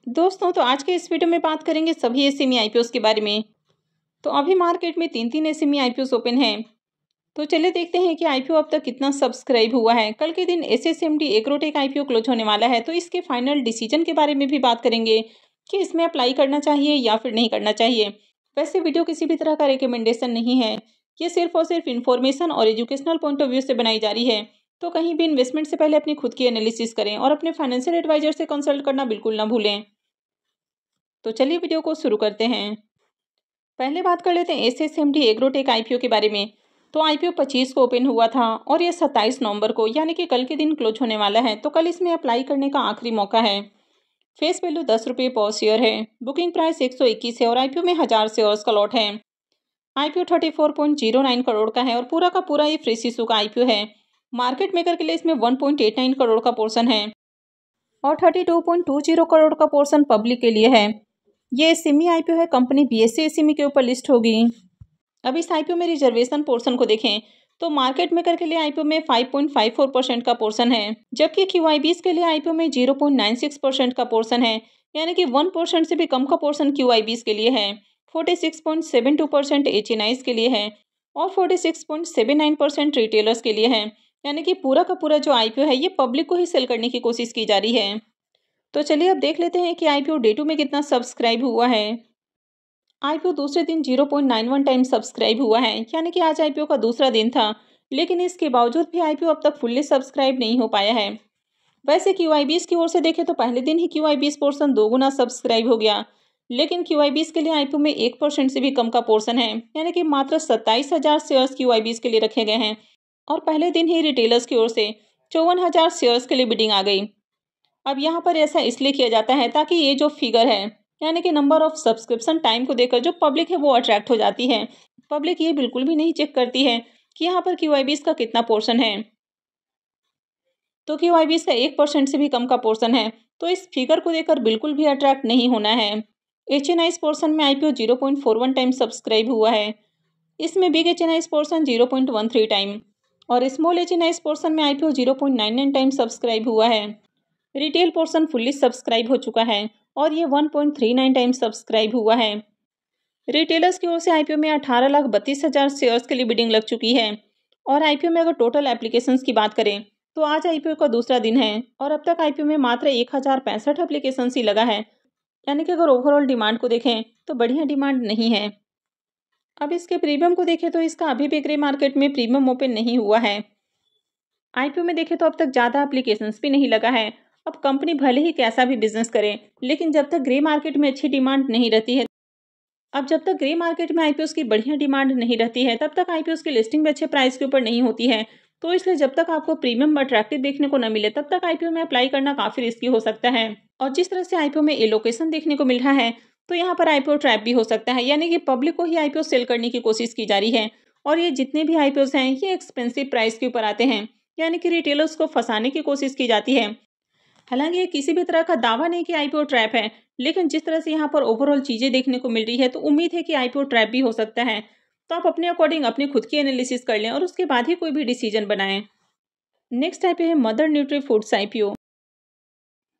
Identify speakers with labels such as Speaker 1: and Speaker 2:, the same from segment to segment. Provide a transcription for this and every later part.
Speaker 1: दोस्तों, तो आज के इस वीडियो में बात करेंगे सभी एसएमई आईपीओस के बारे में। तो अभी मार्केट में 3-3 एसएमई आईपीओस ओपन हैं। तो चलिए देखते हैं कि आईपीओ अब तक कितना सब्सक्राइब हुआ है। कल के दिन एसएसएमडी एग्रोटेक आईपीओ क्लोज होने वाला है, तो इसके फाइनल डिसीजन के बारे में भी बात करेंगे कि इसमें अप्लाई करना चाहिए या फिर नहीं करना चाहिए। वैसे वीडियो किसी भी तरह का रिकमेंडेशन नहीं है, ये सिर्फ और सिर्फ इन्फॉर्मेशन और एजुकेशनल पॉइंट ऑफ व्यू से बनाई जा रही है। तो कहीं भी इन्वेस्टमेंट से पहले अपनी खुद की एनालिसिस करें और अपने फाइनेंशियल एडवाइजर से कंसल्ट करना बिल्कुल ना भूलें। तो चलिए वीडियो को शुरू करते हैं। पहले बात कर लेते हैं एसएसएमडी एग्रोटेक आईपीओ के बारे में। तो आईपीओ 25 को ओपन हुआ था और ये 27 नवंबर को यानी कि कल के दिन क्लोज होने वाला है। तो कल इसमें अप्लाई करने का आखिरी मौका है। फेस वैल्यू 10 रुपये पर शेयर है। बुकिंग प्राइस 121 है और आईपीओ में 1000 शेयर्स का लॉट है। आईपीओ 34.09 करोड़ का है और पूरा का पूरा ये फ्रेश इशू का आईपीओ है। मार्केट मेकर के लिए इसमें 1.89 करोड़ का पोर्शन है और 32.20 करोड़ का पोर्शन पब्लिक के लिए है। ये सिमी आईपीओ है, कंपनी बीएससी सिमी के ऊपर लिस्ट होगी। अब इस आईपीओ में रिजर्वेशन पोर्शन को देखें तो मार्केट मेकर के लिए आईपीओ में 5.54% का पोर्शन है, जबकि क्यूआईबीज के लिए आईपीओ में 0.96% का पोर्शन है, यानी कि 1% से भी कम का पोर्शन क्यूआईबीज के लिए है। 46.72% एचएनआईज के लिए है और 46.79% रिटेलर्स के लिए है, यानी कि पूरा का पूरा जो आईपीओ है ये पब्लिक को ही सेल करने की कोशिश की जा रही है। तो चलिए अब देख लेते हैं कि आईपीओ डे 2 में कितना सब्सक्राइब हुआ है। आईपीओ दूसरे दिन 0.91 टाइम सब्सक्राइब हुआ है, यानी कि आज आईपीओ का दूसरा दिन था, लेकिन इसके बावजूद भी आईपीओ अब तक फुल्ली सब्सक्राइब नहीं हो पाया है। वैसे क्यूआईबीज की ओर से देखें तो पहले दिन ही क्यूआईबीज पोर्शन 2 गुना सब्सक्राइब हो गया, लेकिन क्यूआईबीज के लिए आईपीओ में 1% से भी कम का पोर्शन है, यानी कि मात्र 27,000 शेयर्स क्यूआईबीज के लिए रखे गए हैं और पहले दिन ही रिटेलर्स की ओर से 54,000 शेयर्स के लिए बिडिंग आ गई। अब यहाँ पर ऐसा इसलिए किया जाता है ताकि ये जो फिगर है, यानी कि नंबर ऑफ सब्सक्रिप्शन टाइम को देखकर जो पब्लिक है वो अट्रैक्ट हो जाती है। पब्लिक ये बिल्कुल भी नहीं चेक करती है कि यहाँ पर क्यूआईबीज का कितना पोर्शन है। तो क्यूआईबीज का 1% से भी कम का पोर्शन है, तो इस फिगर को देखकर बिल्कुल भी अट्रैक्ट नहीं होना है। एचएनआईज पोर्शन में आईपीओ 0.41 टाइम सब्सक्राइब हुआ है। इसमें बिग एचएनआईज पोर्शन 0.13 टाइम और स्मॉल एचएनआईज पोर्शन में आईपीओ 0.99 टाइम सब्सक्राइब हुआ है। रिटेल पोर्शन फुल्ली सब्सक्राइब हो चुका है और ये 1.39 टाइम सब्सक्राइब हुआ है। रिटेलर्स की ओर से आईपीओ में 18,32,000 शेयर्स के लिए बिडिंग लग चुकी है और आईपीओ में अगर टोटल एप्लीकेशंस की बात करें तो आज आईपीओ का दूसरा दिन है और अब तक आईपीओ में मात्र 1065 एप्लीकेशंस ही लगा है, यानी कि अगर ओवरऑल डिमांड को देखें तो बढ़िया डिमांड नहीं है। अब इसके प्रीमियम को देखें तो इसका अभी भी ग्रे मार्केट में प्रीमियम ओपन नहीं हुआ है। आईपीओ में देखें तो अब तक ज़्यादा एप्लीकेशंस भी नहीं लगा है। अब कंपनी भले ही कैसा भी बिजनेस करे, लेकिन जब तक ग्रे मार्केट में अच्छी डिमांड नहीं रहती है, अब जब तक ग्रे मार्केट में आईपीओस की बढ़िया डिमांड नहीं रहती है, तब तक आईपीओस की लिस्टिंग भी अच्छे प्राइस के ऊपर नहीं होती है। तो इसलिए जब तक आपको प्रीमियम अट्रैक्टिव देखने को न मिले, तब तक आईपीओ में अप्लाई करना काफ़ी रिस्की हो सकता है। और जिस तरह से आईपीओ में एलोकेशन देखने को मिल रहा है, तो यहाँ पर आईपीओ ट्रैप भी हो सकता है, यानी कि पब्लिक को ही आईपीओ सेल करने की कोशिश की जा रही है और ये जितने भी आईपीओस हैं ये एक्सपेंसिव प्राइस के ऊपर आते हैं, यानी कि रिटेलर्स को फंसाने की कोशिश की जाती है। हालांकि ये किसी भी तरह का दावा नहीं कि आईपीओ ट्रैप है, लेकिन जिस तरह से यहाँ पर ओवरऑल चीज़ें देखने को मिल रही है तो उम्मीद है कि आईपीओ ट्रैप भी हो सकता है। तो आप अपने अकॉर्डिंग अपनी खुद की एनालिसिस कर लें और उसके बाद ही कोई भी डिसीजन बनाएं। नेक्स्ट आईपीओ है मदर न्यूट्री फूड्स आईपीओ।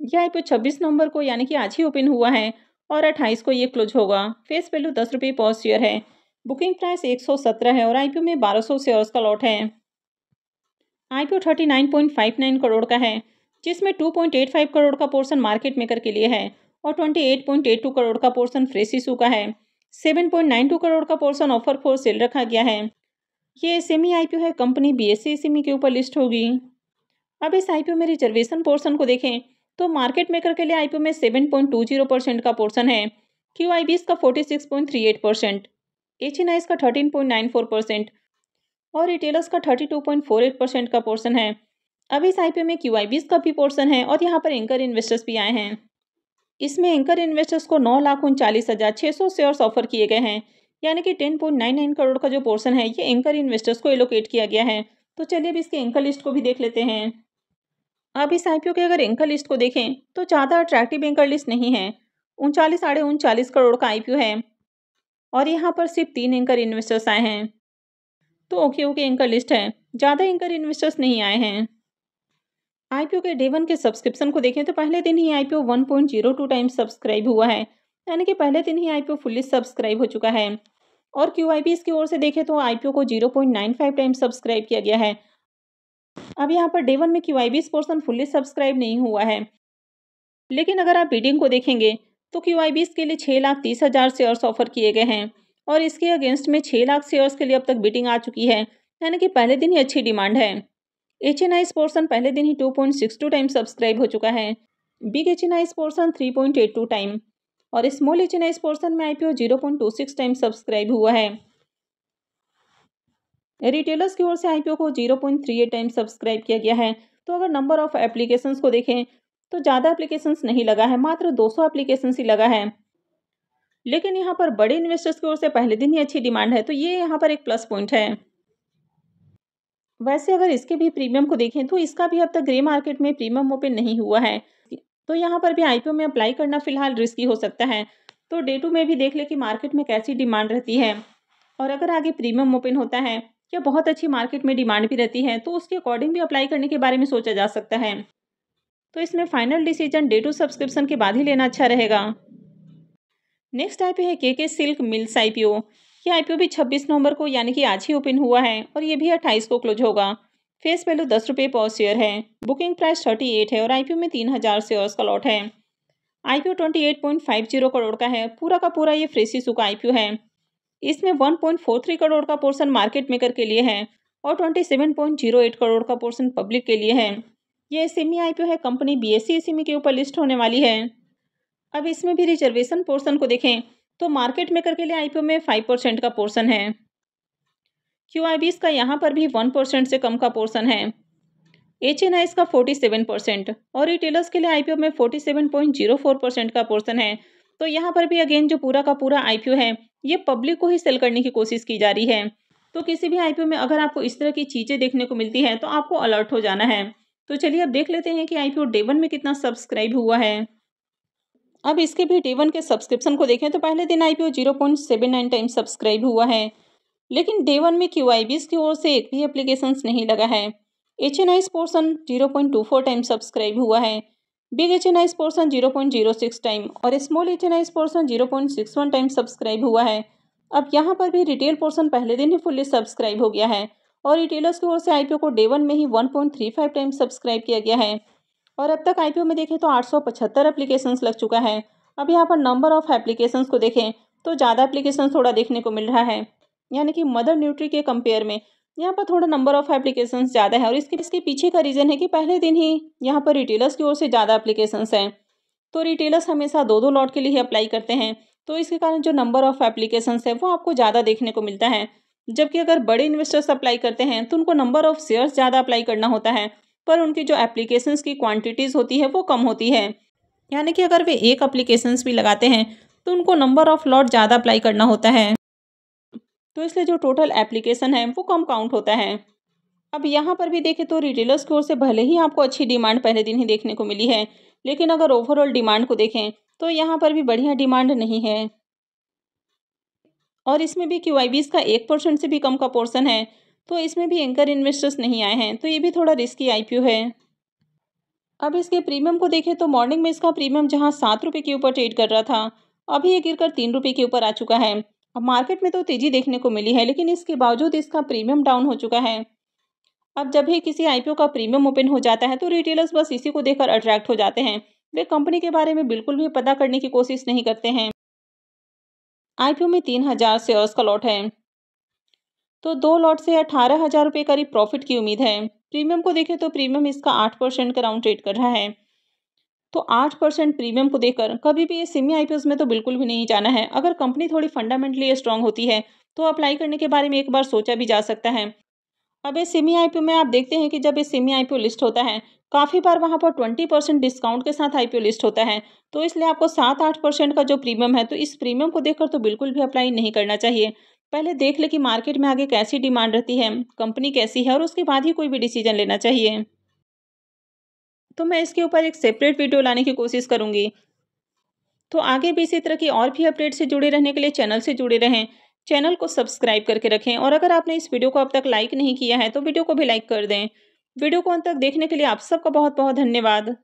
Speaker 1: यह आईपीओ 26 नवंबर को यानी कि आज ही ओपन हुआ है और 28 को ये क्लोज होगा। फेस वैल्यू 10 रुपये पर शेयर है। बुकिंग प्राइस 117 है और आईपीओ में 1200 शेयर्स का लॉट है। आईपीओ 39.59 करोड़ का है, जिसमें 2.85 करोड़ का पोर्शन मार्केट मेकर के लिए है और 28.82 करोड़ का पोर्शन फ्रेश इशू का है। 7.92 करोड़ का पोर्शन ऑफर फॉर सेल रखा गया है। ये सेमी आईपीओ है, कंपनी बीएससी सिमी के ऊपर लिस्ट होगी। अब इस आईपीओ में रिजर्वेशन पोर्शन को देखें तो मार्केट मेकर के लिए आईपीओ में 7.20% का पोर्शन है, क्यूआईबीज का 46.38%, एचएनआईज का 13.94% और रिटेलर्स का 32.48% का पोर्शन है। अब इस आईपीओ में क्यूआईबीज का भी पोर्शन है और यहाँ पर एंकर इन्वेस्टर्स भी आए हैं। इसमें एंकर इन्वेस्टर्स को 9,39,600 शेयर्स ऑफर किए गए हैं, यानी कि 10.99 करोड़ का जो पोर्शन है ये एंकर इन्वेस्टर्स को एलोकेट किया गया है। तो चलिए अब इसके एंकर लिस्ट को भी देख लेते हैं। अब इस आईपीओ के अगर एंकर लिस्ट को देखें तो ज़्यादा अट्रैक्टिव एंकर लिस्ट नहीं है। 39 करोड़ का आईपीओ है और यहाँ पर सिर्फ 3 एंकर इन्वेस्टर्स आए हैं। तो ओके एंकर लिस्ट है, ज़्यादा एंकर इन्वेस्टर्स नहीं आए हैं। आईपीओ के डे 1 के सब्सक्रिप्शन को देखें तो पहले दिन ही आईपीओ 1.02 टाइम्स सब्सक्राइब हुआ है, यानी कि पहले दिन ही आईपीओ फुल्ली सब्सक्राइब हो चुका है। और क्यूआईबीएस की ओर से देखें तो आईपीओ को 0.95 टाइम्स सब्सक्राइब किया गया है। अब यहाँ पर डे 1 में क्यूआईबीएस पोर्शन फुल्ली सब्सक्राइब नहीं हुआ है, लेकिन अगर आप बिडिंग को देखेंगे तो क्यूआईबीएस के लिए 6,30,000 शेयर्स ऑफर किए गए हैं और इसके अगेंस्ट में 6 लाख शेयर्स के लिए अब तक बिडिंग आ चुकी है, यानी कि पहले दिन ही अच्छी डिमांड है। एचएनआई पोर्शन पहले दिन ही 2.62 टाइम सब्सक्राइब हो चुका है, बिग एचएनआई पोर्शन 3.82 टाइम और स्मॉल एचएनआई पोर्शन में आईपीओ 0.26 टाइम सब्सक्राइब हुआ है। रिटेलर्स की ओर से आईपीओ को 0.38 टाइम सब्सक्राइब किया गया है। तो अगर नंबर ऑफ एप्लीकेशंस को देखें तो ज़्यादा एप्लीकेशंस नहीं लगा है, मात्र 200 एप्लीकेशंस ही लगा है, लेकिन यहाँ पर बड़े इन्वेस्टर्स की ओर से पहले दिन ही अच्छी डिमांड है, तो ये यहाँ पर एक प्लस पॉइंट है। वैसे अगर इसके भी प्रीमियम को देखें तो इसका भी अब तक ग्रे मार्केट में प्रीमियम ओपन नहीं हुआ है, तो यहाँ पर भी आईपीओ में अप्लाई करना फिलहाल रिस्की हो सकता है। तो डे 2 में भी देख ले कि मार्केट में कैसी डिमांड रहती है, और अगर आगे प्रीमियम ओपन होता है या बहुत अच्छी मार्केट में डिमांड भी रहती है तो उसके अकॉर्डिंग भी अप्लाई करने के बारे में सोचा जा सकता है। तो इसमें फाइनल डिसीजन डे 2 सब्सक्रिप्शन के बाद ही लेना अच्छा रहेगा। नेक्स्ट आईपीओ है केके सिल्क मिल्स आईपीओ। ये आईपीओ भी 26 नवंबर को यानी कि आज ही ओपन हुआ है और ये भी 28 को क्लोज होगा। फेस वैल्यू 10 रुपये पर शेयर है, बुकिंग प्राइस 38 है और आईपीओ में 3,000 शेयर्स का लॉट है। आईपीओ 28.50 करोड़ का है, पूरा का पूरा ये फ्रेश इशू का आईपीओ है। इसमें 1.43 करोड़ का पोर्शन मार्केट मेकर के लिए है और 27.08 करोड़ का पोर्शन पब्लिक के लिए है। ये एसएमई आईपीओ है, कंपनी बीएसई एसएमई के ऊपर लिस्ट होने वाली है। अब इसमें भी रिजर्वेशन पोर्शन को देखें तो मार्केट मेकर के लिए आईपीओ में 5% का पोर्शन है। क्यूआईबीएस का यहाँ पर भी 1% से कम का पोर्शन है। एचएनआईस का 47% और रिटेलर्स के लिए आईपीओ में 47.04% का पोर्शन है। तो यहाँ पर भी अगेन जो पूरा का पूरा आईपीओ है ये पब्लिक को ही सेल करने की कोशिश की जा रही है। तो किसी भी आईपीओ में अगर आपको इस तरह की चीज़ें देखने को मिलती है तो आपको अलर्ट हो जाना है। तो चलिए अब देख लेते हैं कि आईपीओ डे 1 में कितना सब्सक्राइब हुआ है। अब इसके भी डे 1 के सब्सक्रिप्शन को देखें तो पहले दिन आईपीओ 0.79 टाइम सब्सक्राइब हुआ है, लेकिन डे 1 में क्यूआईबीएस की ओर से एक भी एप्लीकेशंस नहीं लगा है। एचएनआई पोर्शन 0.24 टाइम सब्सक्राइब हुआ है, बिग एचएनआई पोर्शन 0.06 टाइम और small HNI portion 0.61 time subscribe हुआ है। अब यहाँ पर भी रिटेल पोर्शन पहले दिन ही फुल्ली सब्सक्राइब हो गया है और रिटेलर्स की ओर से आईपीओ को डे 1 में ही 1.35 टाइम सब्सक्राइब किया गया है और अब तक आईपीओ में देखें तो 875 एप्लीकेशंस लग चुका है। अब यहाँ पर नंबर ऑफ एप्लीकेशंस को देखें तो ज़्यादा एप्लीकेशंस थोड़ा देखने को मिल रहा है, यानी कि मदर न्यूट्री के कंपेयर में यहाँ पर थोड़ा नंबर ऑफ एप्लीकेशंस ज़्यादा है और इसके पीछे का रीज़न है कि पहले दिन ही यहाँ पर रिटेलर्स की ओर से ज़्यादा एप्लीकेशंस हैं। तो रिटेलर्स हमेशा 2-2 लॉट के लिए ही अप्लाई करते हैं, तो इसके कारण जो नंबर ऑफ एप्लीकेशंस है वो आपको ज़्यादा देखने को मिलता है। जबकि अगर बड़े इन्वेस्टर्स अप्लाई करते हैं तो उनको नंबर ऑफ शेयर्स ज़्यादा अप्लाई करना होता है, पर उनकी जो एप्लीकेशंस की क्वांटिटीज़ होती है वो कम होती है। यानी कि अगर वे एक एप्लीकेशंस भी लगाते हैं तो उनको नंबर ऑफ लॉट ज़्यादा अप्लाई करना होता है, तो इसलिए जो टोटल एप्लीकेशन है वो कम काउंट होता है। अब यहाँ पर भी देखें तो रिटेलर्स की ओर से भले ही आपको अच्छी डिमांड पहले दिन ही देखने को मिली है, लेकिन अगर ओवरऑल डिमांड को देखें तो यहाँ पर भी बढ़िया डिमांड नहीं है और इसमें भी क्यूआईबीएस का 1% से भी कम का पोर्शन है, तो इसमें भी एंकर इन्वेस्टर्स नहीं आए हैं, तो ये भी थोड़ा रिस्की आईपीओ है। अब इसके प्रीमियम को देखें तो मॉर्निंग में इसका प्रीमियम जहां 7 रुपये के ऊपर ट्रेड कर रहा था, अभी ये गिरकर 3 रुपये के ऊपर आ चुका है। अब मार्केट में तो तेजी देखने को मिली है, लेकिन इसके बावजूद इसका प्रीमियम डाउन हो चुका है। अब जब भी किसी आईपीओ का प्रीमियम ओपन हो जाता है तो रिटेलर्स बस इसी को देखकर अट्रैक्ट हो जाते हैं, वे कंपनी के बारे में बिल्कुल भी पता करने की कोशिश नहीं करते हैं। आईपीओ में 3,000 शेयर्स का लॉट है, तो 2 लॉट से 18,000 रुपये करीब प्रॉफिट की उम्मीद है। प्रीमियम को देखें तो प्रीमियम इसका 8% का राउंड ट्रेड कर रहा है, तो 8% प्रीमियम को देखकर कभी भी ये सेमी आईपीओस में तो बिल्कुल भी नहीं जाना है। अगर कंपनी थोड़ी फंडामेंटली स्ट्रांग होती है तो अप्लाई करने के बारे में एक बार सोचा भी जा सकता है। अब इस सेमी आईपीओ में आप देखते हैं कि जब ये सेमी आईपीओ लिस्ट होता है काफ़ी बार वहाँ पर 20% डिस्काउंट के साथ आईपीओ लिस्ट होता है, तो इसलिए आपको 7-8% का जो प्रीमियम है तो इस प्रीमियम को देखकर तो बिल्कुल भी अप्लाई नहीं करना चाहिए। पहले देख ले कि मार्केट में आगे कैसी डिमांड रहती है, कंपनी कैसी है, और उसके बाद ही कोई भी डिसीजन लेना चाहिए। तो मैं इसके ऊपर एक सेपरेट वीडियो लाने की कोशिश करूँगी। तो आगे भी इसी तरह की और भी अपडेट से जुड़े रहने के लिए चैनल से जुड़े रहें, चैनल को सब्सक्राइब करके रखें और अगर आपने इस वीडियो को अब तक लाइक नहीं किया है तो वीडियो को भी लाइक कर दें। वीडियो को अंत तक देखने के लिए आप सबका बहुत बहुत धन्यवाद।